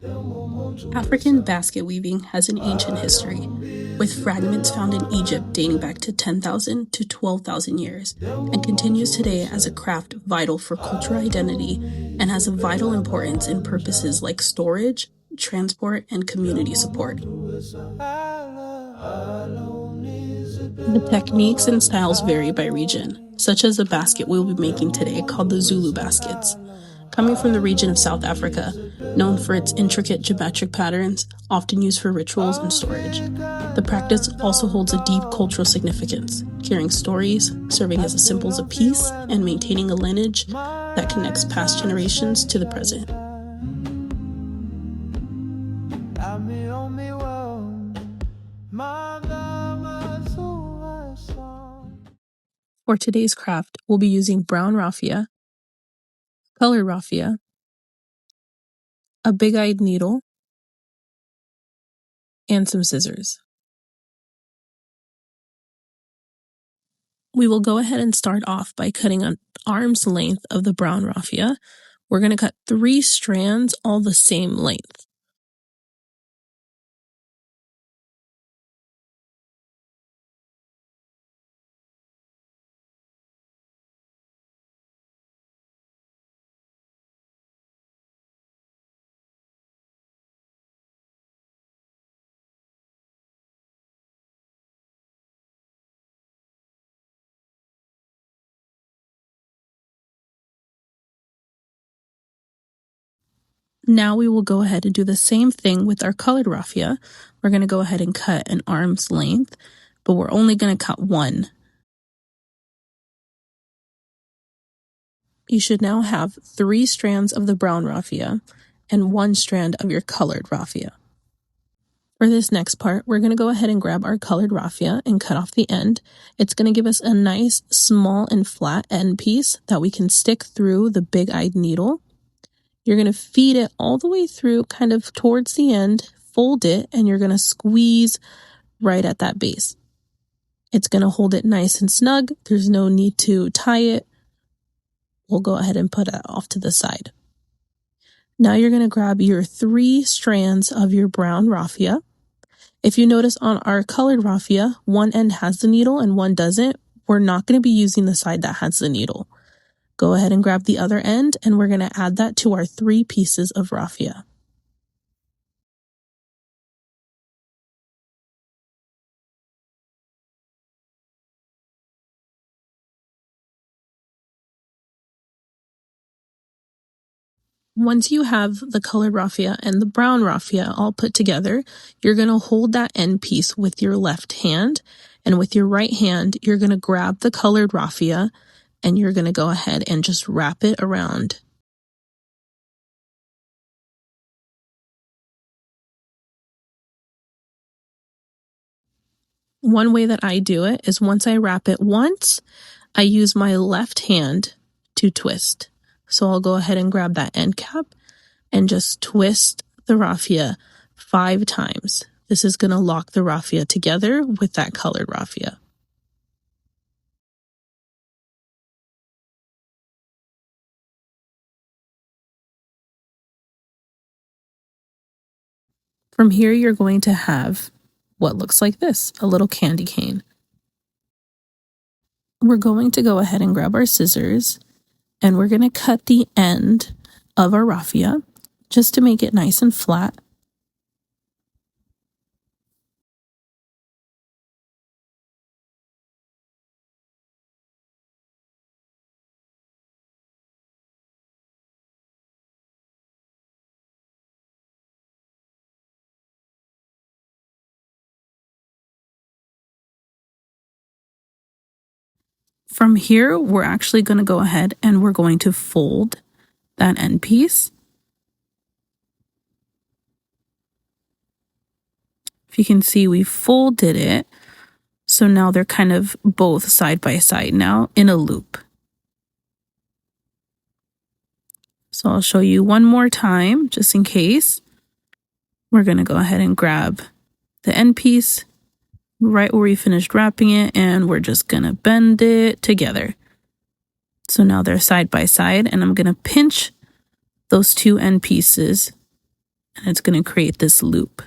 African basket weaving has an ancient history, with fragments found in Egypt dating back to 10,000 to 12,000 years, and continues today as a craft vital for cultural identity and has a vital importance in purposes like storage, transport, and community support. The techniques and styles vary by region, such as the basket we'll be making today called the Zulu baskets. Coming from the region of South Africa, known for its intricate geometric patterns, often used for rituals and storage. The practice also holds a deep cultural significance, carrying stories, serving as a symbol of peace, and maintaining a lineage that connects past generations to the present. For today's craft, we'll be using brown raffia, colored raffia, a big-eyed needle, and some scissors. We will go ahead and start off by cutting an arm's length of the brown raffia. We're going to cut 3 strands all the same length. Now we will go ahead and do the same thing with our colored raffia. We're going to go ahead and cut an arm's length, but we're only going to cut 1. You should now have 3 strands of the brown raffia and 1 strand of your colored raffia. For this next part, we're going to go ahead and grab our colored raffia and cut off the end. It's going to give us a nice, small, and flat end piece that we can stick through the big-eyed needle. You're going to feed it all the way through, kind of towards the end, fold it, and you're going to squeeze right at that base. It's going to hold it nice and snug. There's no need to tie it. We'll go ahead and put it off to the side. Now you're going to grab your 3 strands of your brown raffia. If you notice on our colored raffia, one end has the needle and one doesn't. We're not going to be using the side that has the needle. Go ahead and grab the other end, and we're going to add that to our 3 pieces of raffia. Once you have the colored raffia and the brown raffia all put together, you're going to hold that end piece with your left hand, and with your right hand, you're going to grab the colored raffia, and you're going to go ahead and just wrap it around. One way that I do it is once I wrap it once, I use my left hand to twist. So I'll go ahead and grab that end cap and just twist the raffia 5 times. This is going to lock the raffia together with that colored raffia. From here, you're going to have what looks like this, a little candy cane. We're going to go ahead and grab our scissors, and we're going to cut the end of our raffia just to make it nice and flat. From here, we're actually going to go ahead and we're going to fold that end piece. If you can see, we folded it. So now they're kind of both side by side now in a loop. So I'll show you one more time, just in case. We're going to go ahead and grab the end piece right where we finished wrapping it, and we're just going to bend it together. So now they're side by side, and I'm going to pinch those 2 end pieces and it's going to create this loop.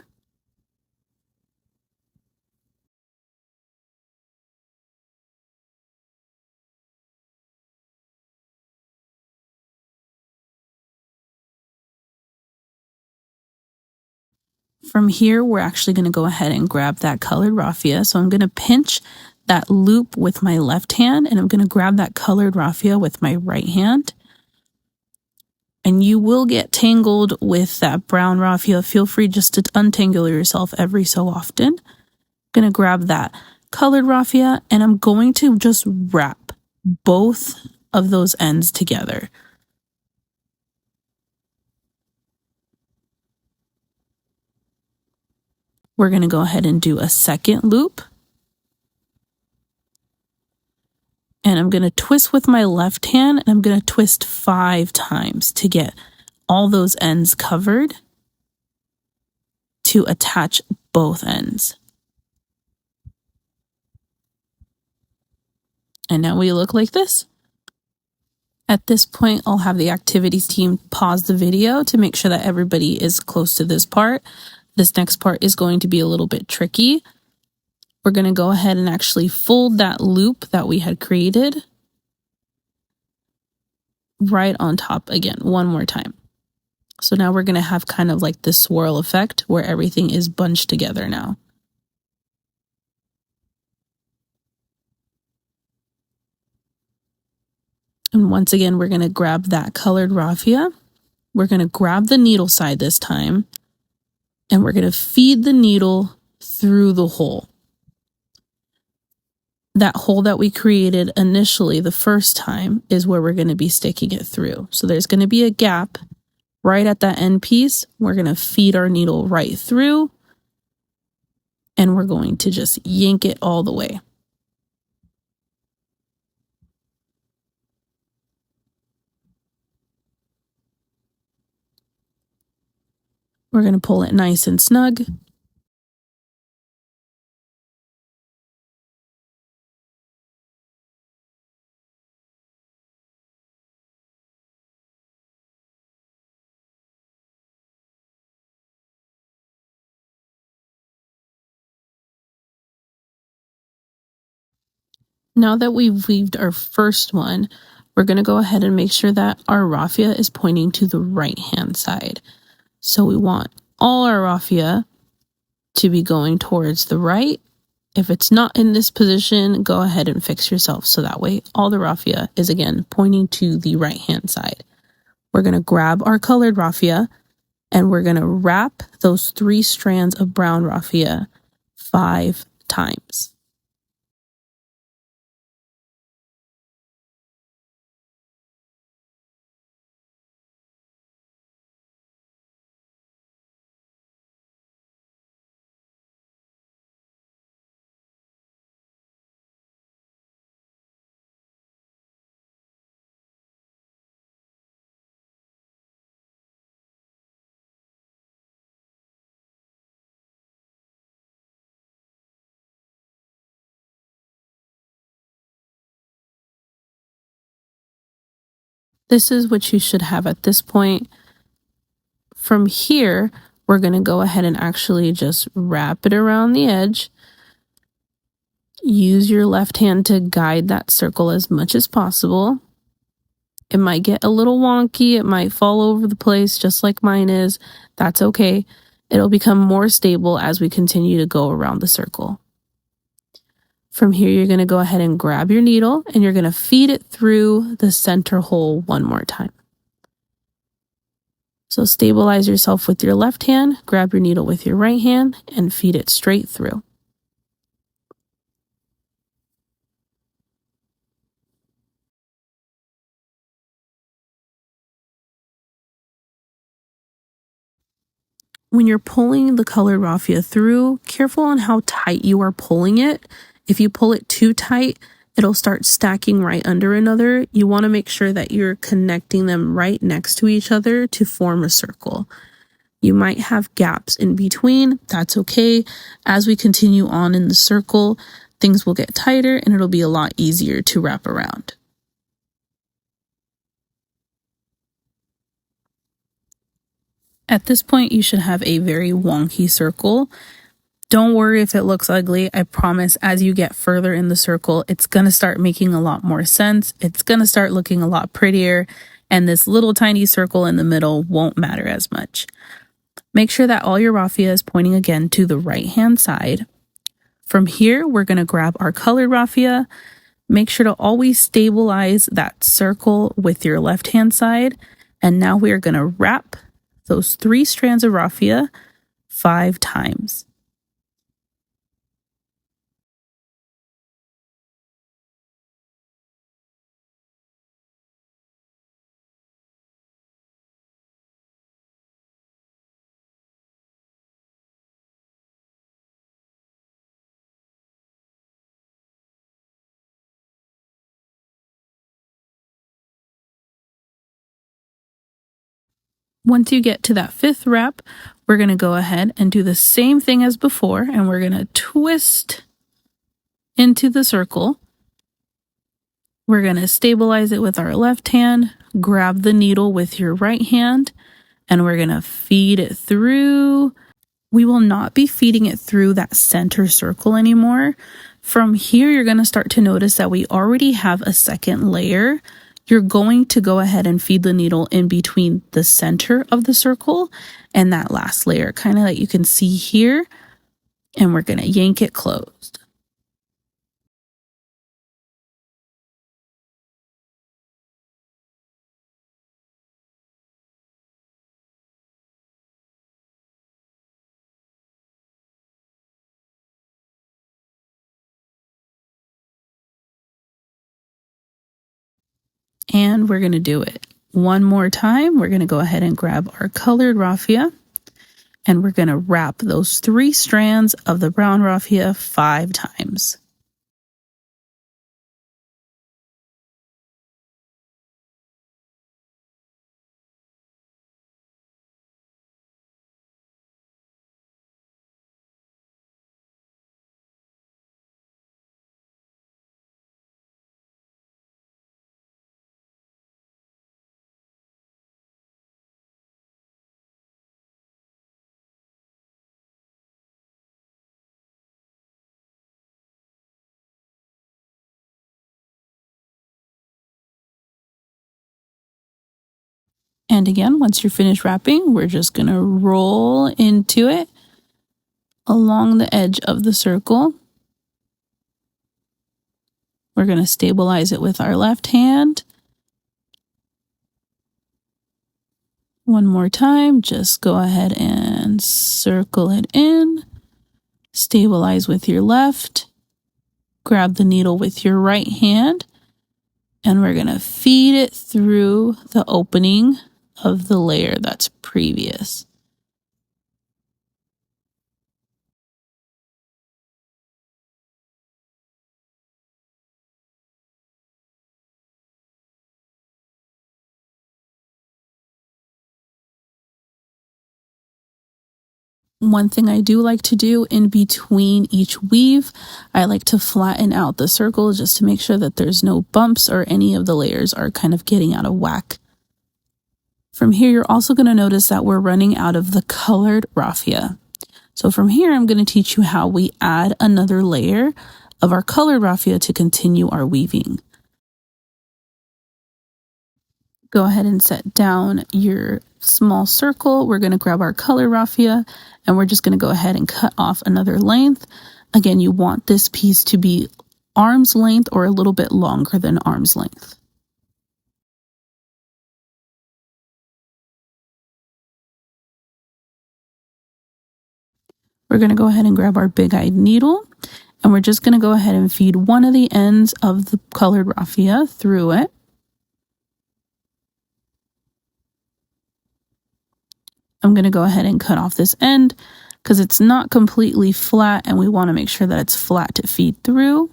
From here, we're actually going to go ahead and grab that colored raffia. So I'm going to pinch that loop with my left hand, and I'm going to grab that colored raffia with my right hand. And you will get tangled with that brown raffia. Feel free just to untangle yourself every so often. I'm going to grab that colored raffia, and I'm going to just wrap both of those ends together. We're going to go ahead and do a second loop. And I'm going to twist with my left hand, and I'm going to twist 5 times to get all those ends covered to attach both ends. And now we look like this. At this point, I'll have the activities team pause the video to make sure that everybody is close to this part. This next part is going to be a little bit tricky. We're going to go ahead and actually fold that loop that we had created right on top again, one more time. So now we're going to have kind of like this swirl effect where everything is bunched together now. And once again, we're going to grab that colored raffia. We're going to grab the needle side this time, and we're going to feed the needle through the hole. That hole that we created initially the first time is where we're going to be sticking it through. So there's going to be a gap right at that end piece. We're going to feed our needle right through, and we're going to just yank it all the way. We're going to pull it nice and snug. Now that we've weaved our first one, we're going to go ahead and make sure that our raffia is pointing to the right hand side. So we want all our raffia to be going towards the right. If it's not in this position, go ahead and fix yourself. So that way all the raffia is again pointing to the right hand side. We're going to grab our colored raffia, and we're going to wrap those 3 strands of brown raffia 5 times. This is what you should have at this point. From here, we're going to go ahead and actually just wrap it around the edge. Use your left hand to guide that circle as much as possible. It might get a little wonky. It might fall over the place just like mine is. That's okay. It'll become more stable as we continue to go around the circle. From here, you're going to go ahead and grab your needle, and you're going to feed it through the center hole one more time. So stabilize yourself with your left hand, grab your needle with your right hand, and feed it straight through. When you're pulling the colored raffia through, careful on how tight you are pulling it. If you pull it too tight, it'll start stacking right under another. You want to make sure that you're connecting them right next to each other to form a circle. You might have gaps in between. That's okay. As we continue on in the circle, things will get tighter and it'll be a lot easier to wrap around. At this point, you should have a very wonky circle. Don't worry if it looks ugly. I promise as you get further in the circle, it's going to start making a lot more sense. It's going to start looking a lot prettier, and this little tiny circle in the middle won't matter as much. Make sure that all your raffia is pointing again to the right-hand side. From here, we're going to grab our colored raffia. Make sure to always stabilize that circle with your left-hand side. And now we are going to wrap those 3 strands of raffia 5 times. Once you get to that 5th wrap, we're going to go ahead and do the same thing as before, and we're going to twist into the circle. We're going to stabilize it with our left hand, grab the needle with your right hand, and we're going to feed it through. We will not be feeding it through that center circle anymore. From here, you're going to start to notice that we already have a second layer. You're going to go ahead and feed the needle in between the center of the circle and that last layer, kind of like you can see here, and we're going to yank it closed. And we're going to do it one more time. We're going to go ahead and grab our colored raffia, and we're going to wrap those 3 strands of the brown raffia 5 times. And again, once you're finished wrapping, we're just going to roll into it along the edge of the circle. We're going to stabilize it with our left hand. One more time, just go ahead and circle it in. Stabilize with your left. Grab the needle with your right hand. And we're going to feed it through the opening of the layer that's previous. One thing I do like to do in between each weave, I like to flatten out the circle just to make sure that there's no bumps or any of the layers are kind of getting out of whack. From here, you're also going to notice that we're running out of the colored raffia. So from here, I'm going to teach you how we add another layer of our colored raffia to continue our weaving. Go ahead and set down your small circle. We're going to grab our color raffia, and we're just going to go ahead and cut off another length. Again, you want this piece to be arm's length or a little bit longer than arm's length. We're going to go ahead and grab our big-eyed needle, and we're just going to go ahead and feed one of the ends of the colored raffia through it. I'm going to go ahead and cut off this end because it's not completely flat, and we want to make sure that it's flat to feed through.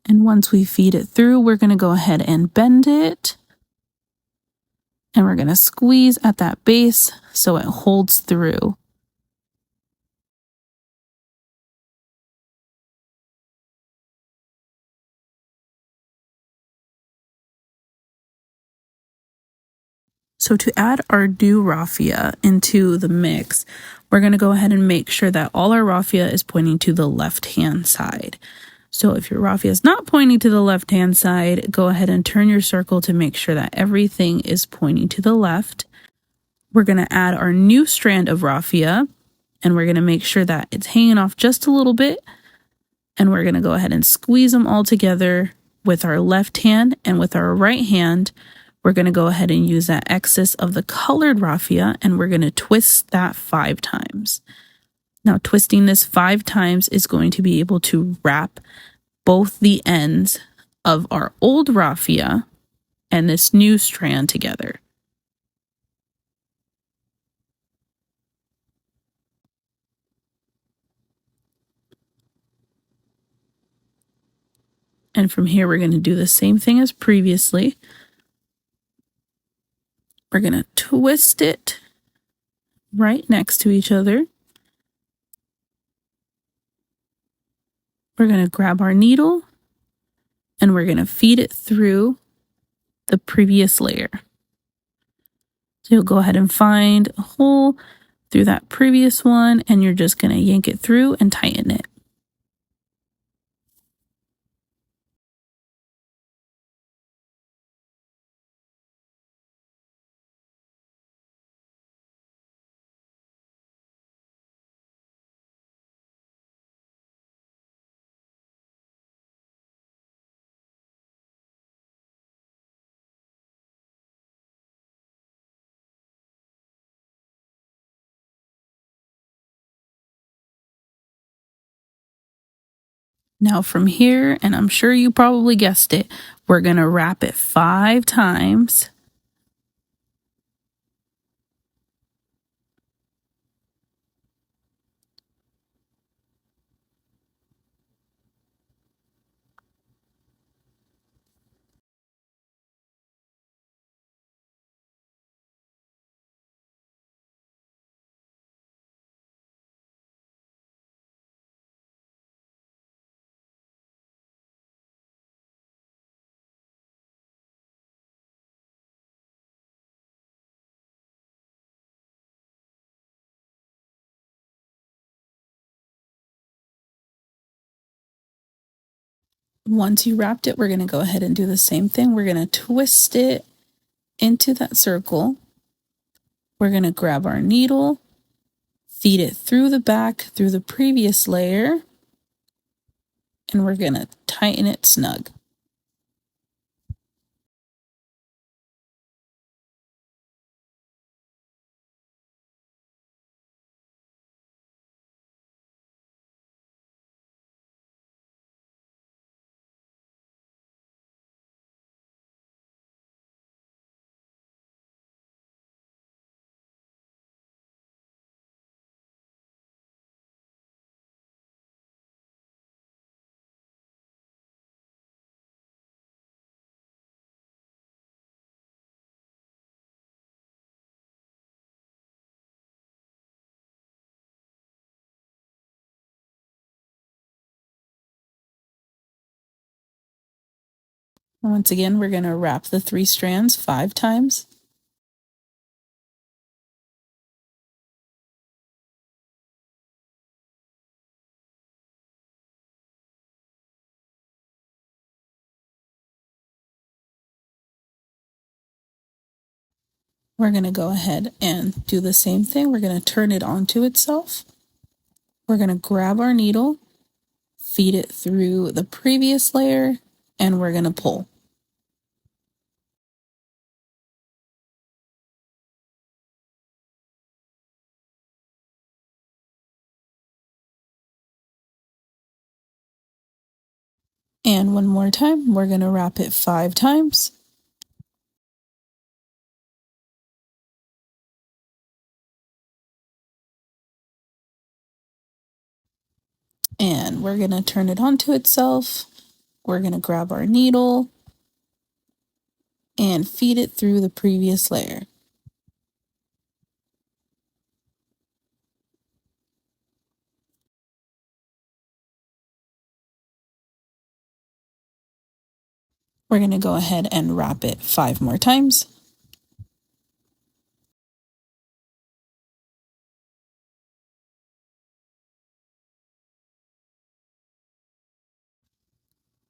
And once we feed it through, we're going to go ahead and bend it. And we're going to squeeze at that base so it holds through. So to add our new raffia into the mix, we're going to go ahead and make sure that all our raffia is pointing to the left-hand side. So if your raffia is not pointing to the left-hand side, go ahead and turn your circle to make sure that everything is pointing to the left. We're going to add our new strand of raffia, and we're going to make sure that it's hanging off just a little bit. And we're going to go ahead and squeeze them all together with our left hand, and with our right hand, we're going to go ahead and use that excess of the colored raffia, and we're going to twist that 5 times. Now, twisting this 5 times is going to be able to wrap both the ends of our old raffia and this new strand together. And from here, we're going to do the same thing as previously. We're going to twist it right next to each other. We're going to grab our needle and we're going to feed it through the previous layer. So you'll go ahead and find a hole through that previous one, and you're just going to yank it through and tighten it. Now from here, and I'm sure you probably guessed it, we're going to wrap it 5 times. Once you wrapped it, we're going to go ahead and do the same thing. We're going to twist it into that circle. We're going to grab our needle, feed it through the back, through the previous layer, and we're going to tighten it snug. Once again, we're going to wrap the 3 strands 5 times. We're going to go ahead and do the same thing. We're going to turn it onto itself. We're going to grab our needle, feed it through the previous layer, and we're going to pull. And one more time, we're going to wrap it 5 times. And we're going to turn it onto itself. We're going to grab our needle and feed it through the previous layer. We're going to go ahead and wrap it 5 more times.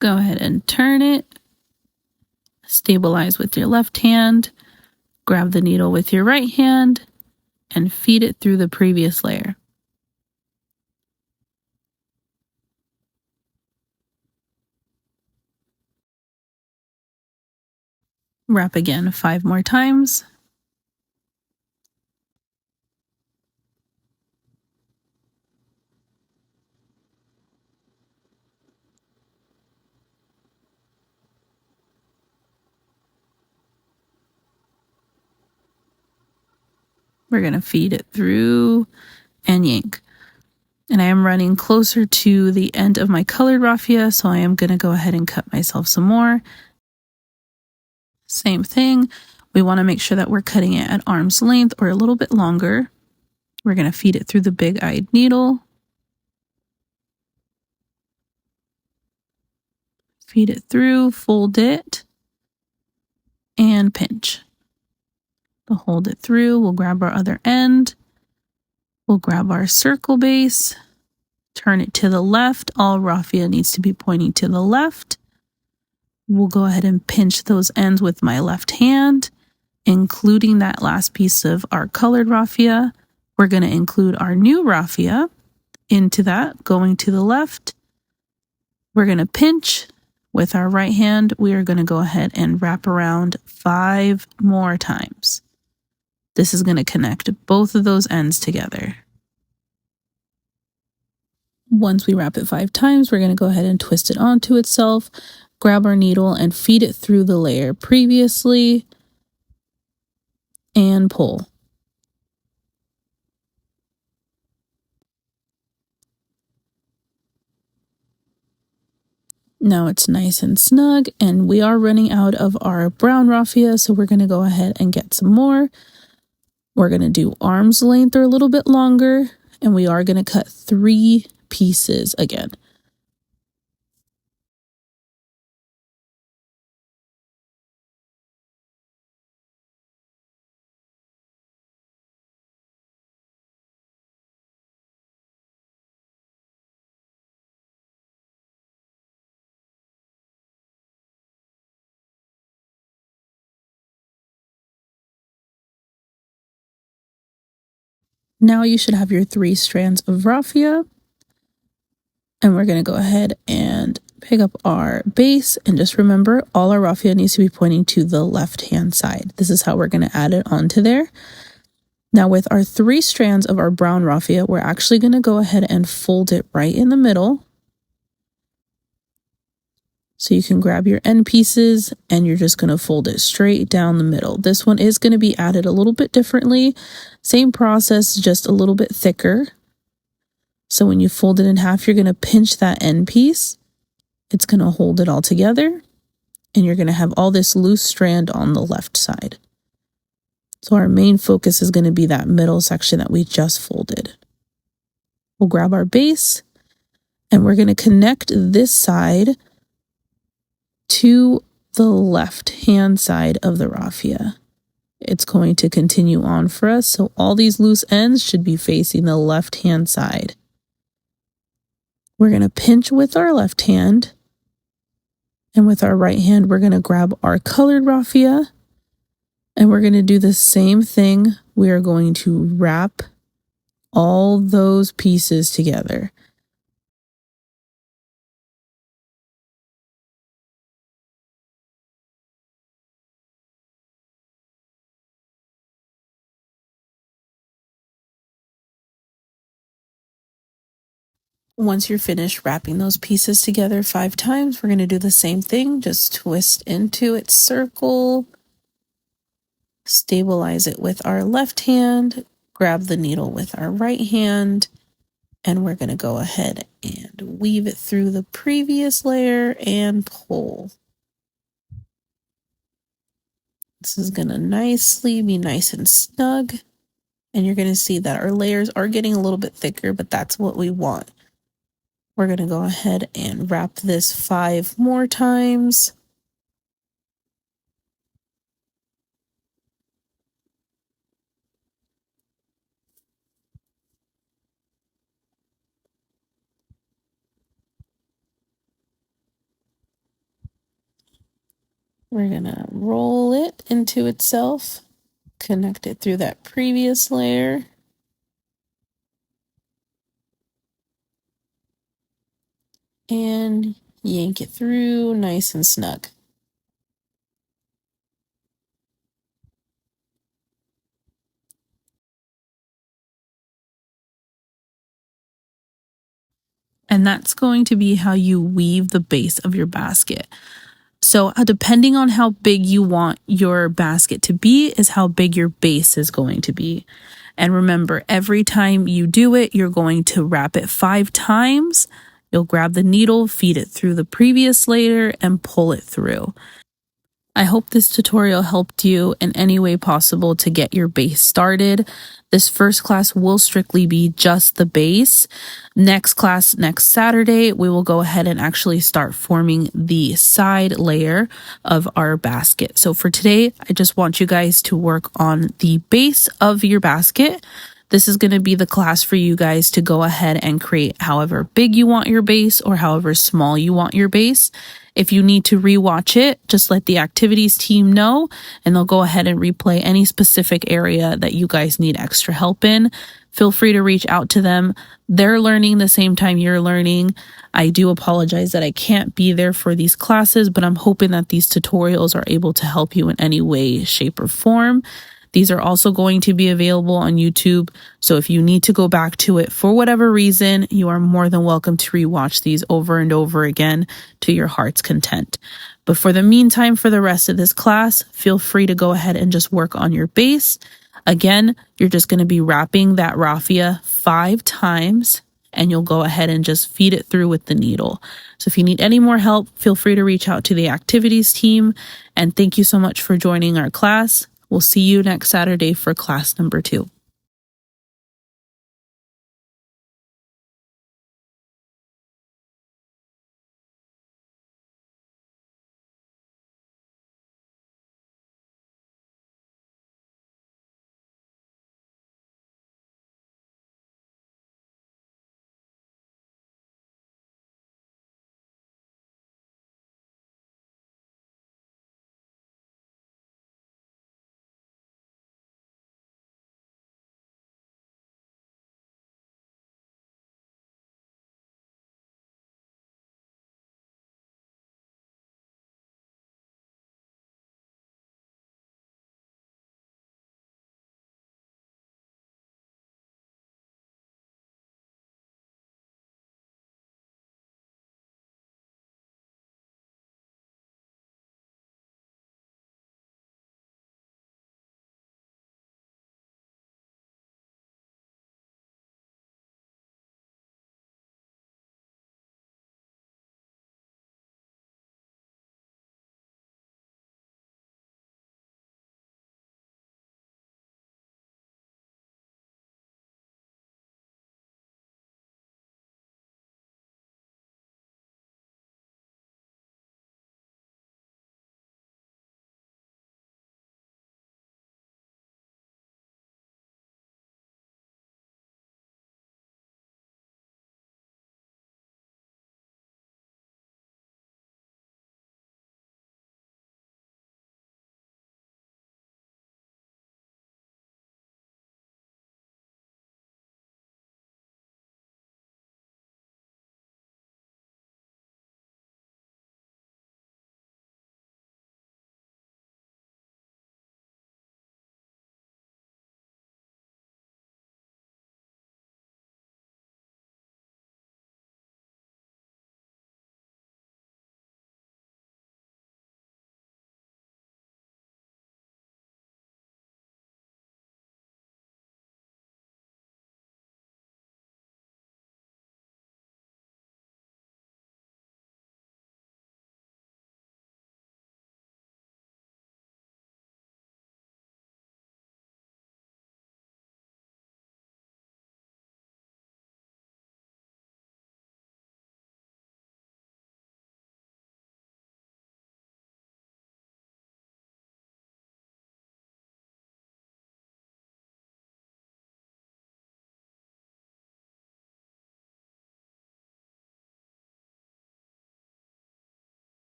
Go ahead and turn it. Stabilize with your left hand. Grab the needle with your right hand and feed it through the previous layer. Wrap again 5 more times. We're going to feed it through and yank. And I am running closer to the end of my colored raffia, so I am going to go ahead and cut myself some more. Same thing. We want to make sure that we're cutting it at arm's length or a little bit longer. We're going to feed it through the big-eyed needle. Feed it through, fold it, and pinch. We'll hold it through. We'll grab our other end. We'll grab our circle base. Turn it to the left. All raffia needs to be pointing to the left. We'll go ahead and pinch those ends with my left hand, including that last piece of our colored raffia. We're going to include our new raffia into that, going to the left. We're going to pinch with our right hand. We are going to go ahead and wrap around 5 more times. This is going to connect both of those ends together. Once we wrap it 5 times, we're going to go ahead and twist it onto itself, grab our needle and feed it through the layer previously, and pull. Now it's nice and snug, and we are running out of our brown raffia, so we're going to go ahead and get some more. We're going to do arm's length or a little bit longer, and we are going to cut 3 pieces again. Now you should have your 3 strands of raffia, and we're going to go ahead and pick up our base, and just remember all our raffia needs to be pointing to the left hand side. This is how we're going to add it onto there. Now with our 3 strands of our brown raffia, we're actually going to go ahead and fold it right in the middle. So you can grab your end pieces and you're just going to fold it straight down the middle. This one is going to be added a little bit differently. Same process, just a little bit thicker. So when you fold it in half, you're going to pinch that end piece. It's going to hold it all together. And you're going to have all this loose strand on the left side. So our main focus is going to be that middle section that we just folded. We'll grab our base and we're going to connect this side to the left hand side of the raffia. It's going to continue on for us, so all these loose ends should be facing the left hand side. We're going to pinch with our left hand, and with our right hand we're going to grab our colored raffia, and we're going to do the same thing. We are going to wrap all those pieces together. Once you're finished wrapping those pieces together 5 times, we're going to do the same thing. Just twist into its circle, stabilize it with our left hand, grab the needle with our right hand, and we're going to go ahead and weave it through the previous layer and pull. This is going to nicely be nice and snug, and you're going to see that our layers are getting a little bit thicker, but that's what we want. We're going to go ahead and wrap this 5 more times. We're gonna roll it into itself, connect it through that previous layer. And yank it through nice and snug. And that's going to be how you weave the base of your basket. So depending on how big you want your basket to be is how big your base is going to be. And remember, every time you do it, you're going to wrap it 5 times. You'll grab the needle, feed it through the previous layer, and pull it through. I hope this tutorial helped you in any way possible to get your base started. This first class will strictly be just the base. Next class, next Saturday, we will go ahead and actually start forming the side layer of our basket. So for today, I just want you guys to work on the base of your basket. This is going to be the class for you guys to go ahead and create however big you want your base or however small you want your base. If you need to rewatch it, just let the activities team know and they'll go ahead and replay any specific area that you guys need extra help in. Feel free to reach out to them. They're learning the same time you're learning. I do apologize that I can't be there for these classes, but I'm hoping that these tutorials are able to help you in any way, shape, or form. These are also going to be available on YouTube, so if you need to go back to it for whatever reason, you are more than welcome to rewatch these over and over again to your heart's content. But for the meantime, for the rest of this class, feel free to go ahead and just work on your base. Again, you're just going to be wrapping that raffia 5 times, and you'll go ahead and just feed it through with the needle. So if you need any more help, feel free to reach out to the activities team. And thank you so much for joining our class. We'll see you next Saturday for class number 2.